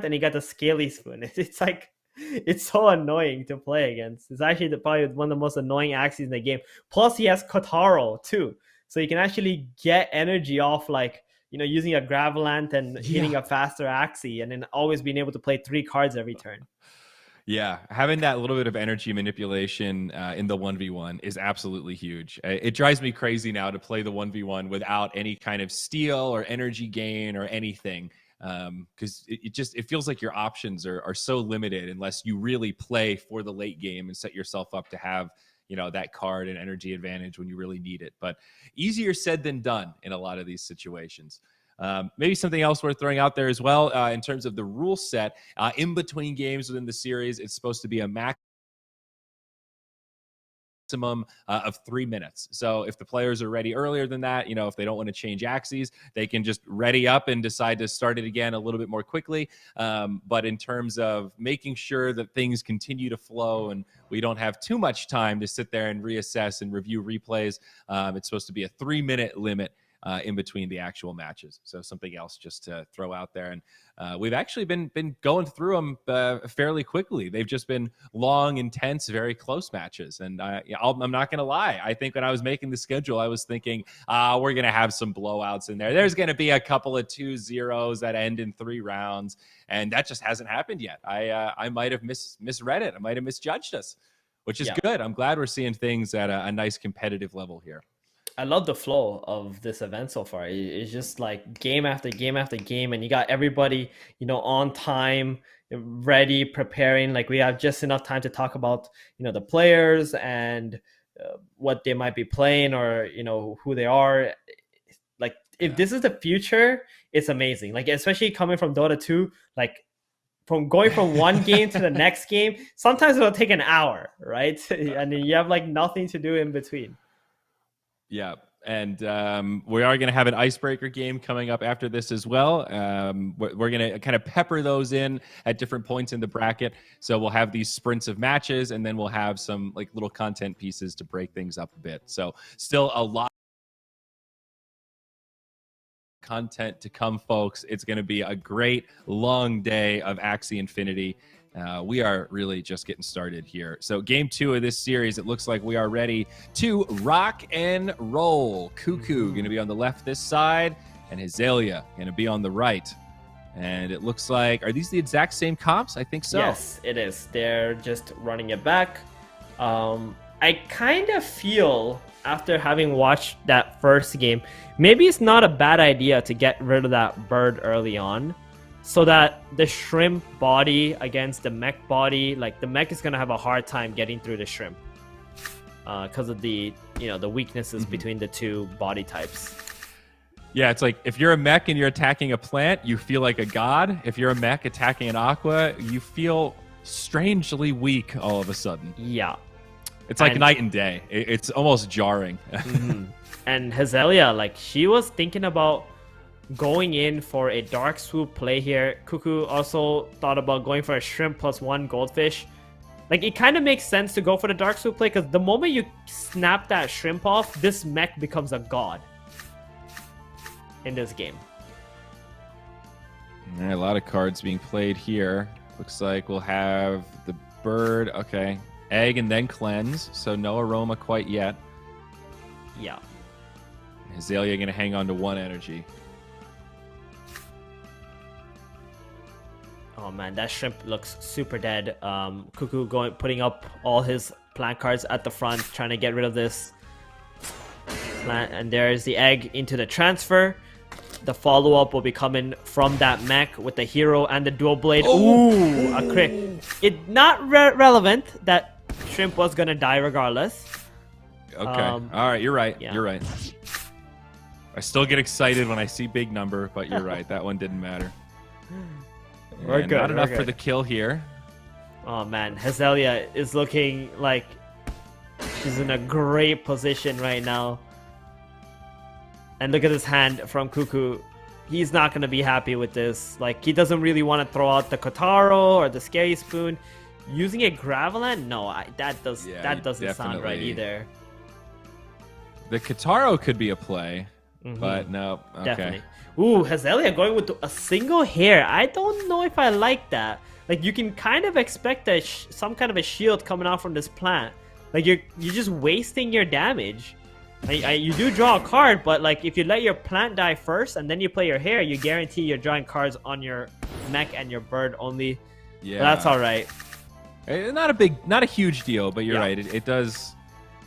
and he got the scaly spoon. It's like it's so annoying to play against. It's actually probably one of the most annoying axes in the game. Plus, he has Kotaro too, so you can actually get energy off like using a Gravelant and hitting a faster axie, and then always being able to play 3 cards every turn. Yeah, having that little bit of energy manipulation in the 1v1 is absolutely huge. It drives me crazy now to play the 1v1 without any kind of steal or energy gain or anything, because it feels like your options are so limited unless you really play for the late game and set yourself up to have that card and energy advantage when you really need it. But easier said than done in a lot of these situations. Maybe something else worth throwing out there as well in terms of the rule set. In between games within the series, it's supposed to be a maximum of 3 minutes. So if the players are ready earlier than that, if they don't want to change axes, they can just ready up and decide to start it again a little bit more quickly. But in terms of making sure that things continue to flow and we don't have too much time to sit there and reassess and review replays, it's supposed to be a 3-minute limit in between the actual matches. So something else just to throw out there. And we've actually been going through them fairly quickly. They've just been long, intense, very close matches. And I'm not going to lie. I think when I was making the schedule, I was thinking, we're going to have some blowouts in there. There's going to be a couple of 2-0s that end in 3 rounds. And that just hasn't happened yet. I might have misread it. I might have misjudged us, which is good. I'm glad we're seeing things at a nice competitive level here. I love the flow of this event so far. It's just like game after game after game, and you got everybody, on time, ready, preparing. Like we have just enough time to talk about, the players and what they might be playing or, who they are. Like if this is the future, it's amazing. Like especially coming from Dota 2, like from going from one game to the next game, sometimes it'll take an hour, right? And then you have like nothing to do in between. Yeah, and we are going to have an icebreaker game coming up after this as well. We're going to kind of pepper those in at different points in the bracket. So we'll have these sprints of matches, and then we'll have some like little content pieces to break things up a bit. So still a lot of content to come, folks. It's going to be a great long day of Axie Infinity. We are really just getting started here. So game 2 of this series, it looks like we are ready to rock and roll. Cuckoo going to be on the left this side, and Azalea going to be on the right. And it looks like, are these the exact same comps? I think so. Yes, it is. They're just running it back. I kind of feel, after having watched that first game, maybe it's not a bad idea to get rid of that bird early on, so that the shrimp body against the mech body, like the mech is going to have a hard time getting through the shrimp because of the weaknesses between the two body types. Yeah, it's like if you're a mech and you're attacking a plant, you feel like a god. If you're a mech attacking an aqua, you feel strangely weak all of a sudden. Yeah. It's like night and day. It's almost jarring. And Azalea, like she was thinking about going in for a dark swoop play here. Cuckoo also thought about going for a shrimp plus 1 goldfish. Like it kind of makes sense to go for the dark swoop play because the moment you snap that shrimp off, this mech becomes a god in this game. All right, a lot of cards being played here. Looks like we'll have the bird. Okay, egg and then cleanse. So no aroma quite yet. Yeah. Azalea going to hang on to 1 energy. Oh man, that shrimp looks super dead. Cuckoo putting up all his plant cards at the front, trying to get rid of this plant. And there's the egg into the transfer. The follow-up will be coming from that mech with the hero and the dual blade. Ooh, a crit. It not relevant. That shrimp was gonna die regardless. Okay. All right, you're right. Yeah. You're right. I still get excited when I see big number, but you're right. That one didn't matter. We're good. Not enough for the kill here. Oh man, Azalea is looking like she's in a great position right now. And look at this hand from Cuckoo. He's not going to be happy with this. Like, he doesn't really want to throw out the Kotaro or the Scary Spoon. Using a Gravelant? No, that doesn't sound right either. The Kotaro could be a play, but no. Okay. Definitely. Ooh, Hazelia going with a single hair. I don't know if I like that. Like, you can kind of expect some kind of a shield coming out from this plant. Like, you're just wasting your damage. You do draw a card, but like if you let your plant die first and then you play your hair, you guarantee you're drawing cards on your mech and your bird only. Yeah, but that's all right. Not a huge deal, but you're right. It does.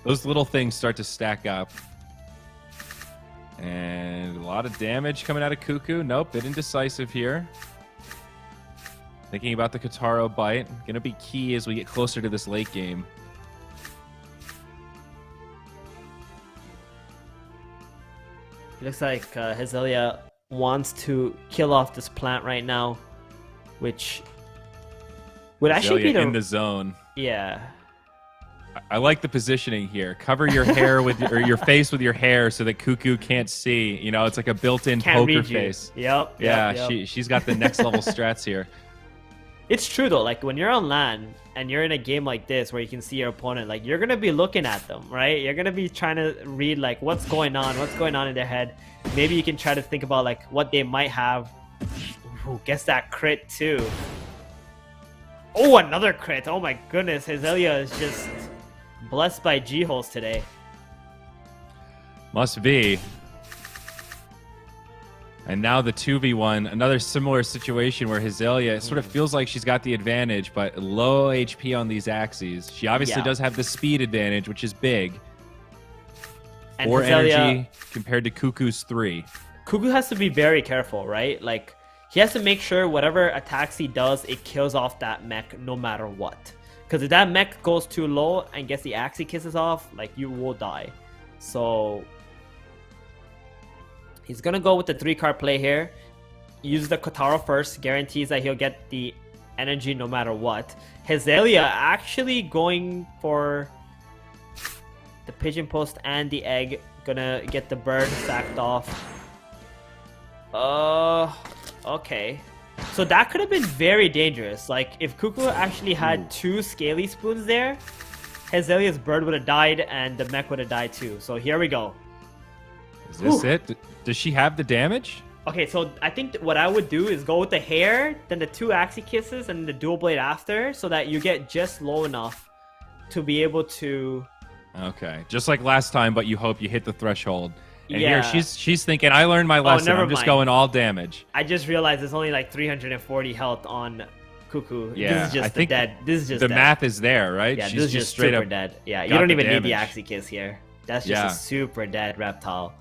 Those little things start to stack up. And a lot of damage coming out of Cuckoo. Nope, bit indecisive here. Thinking about the Kataro bite. Going to be key as we get closer to this late game. It looks like Hazelia wants to kill off this plant right now, which would actually be in the zone. Yeah. I like the positioning here. Cover your hair with your face with your hair so that Cuckoo can't see. You know, it's like a built-in poker face. Yep. Yeah, she's got the next level strats here. It's true though. Like when you're on LAN and you're in a game like this where you can see your opponent, like you're gonna be looking at them, right? You're gonna be trying to read like what's going on in their head. Maybe you can try to think about like what they might have. Ooh, guess that crit too. Oh, another crit! Oh my goodness, Hazelia is just blessed by G-holes today. Must be. And now the 2v1, another similar situation where Hazelia sort of feels like she's got the advantage, but low HP on these axes. She obviously does have the speed advantage, which is big. And 4 energy compared to Cuckoo's 3. Cuckoo has to be very careful, right? Like, he has to make sure whatever attacks he does, it kills off that mech no matter what. Because if that mech goes too low and gets the Axie Kisses off, like, you will die. So he's going to go with the 3-card play here. Use the Kotaro first. Guarantees that he'll get the energy no matter what. Hazelia actually going for the Pigeon Post and the egg. Gonna get the bird sacked off. Okay. So that could have been very dangerous. Like, if Cuckoo actually had 2 Scaly Spoons there, Hazelia's bird would have died and the mech would have died too. So here we go. Is this it? Does she have the damage? Okay, so I think what I would do is go with the hair, then the 2 Axie Kisses, and the dual blade after, so that you get just low enough to be able to... Okay, just like last time, but you hope you hit the threshold. And here she's thinking, I learned my lesson. I'm just going all damage. I just realized there's only like 340 health on Cuckoo. Yeah, this is just dead. This is just the dead. math is there, right? Yeah, she's this is just straight super up dead. Yeah, you don't even need the Axie Kiss here. That's just a super dead reptile.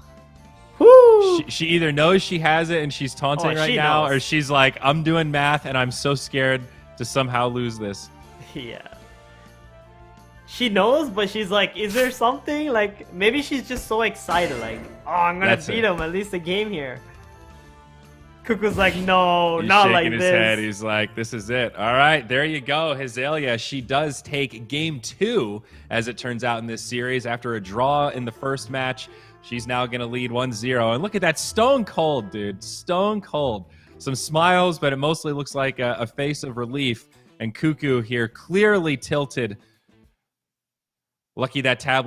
Woo! She either knows she has it and she's taunting right now, knows. or she's like, I'm doing math and I'm so scared to somehow lose this. Yeah. She knows, but she's like, is there something? Like, maybe she's just so excited, like, oh, I'm gonna beat him, at least a game here. Cuckoo's like, no, He's not like shaking his head. He's like, this is it. All right, there you go, Hazelia. She does take game 2, as it turns out in this series. After a draw in the first match, she's now going to lead 1-0. And look at that, stone cold, dude. Stone cold. Some smiles, but it mostly looks like a face of relief. And Cuckoo here clearly tilted. Lucky that tab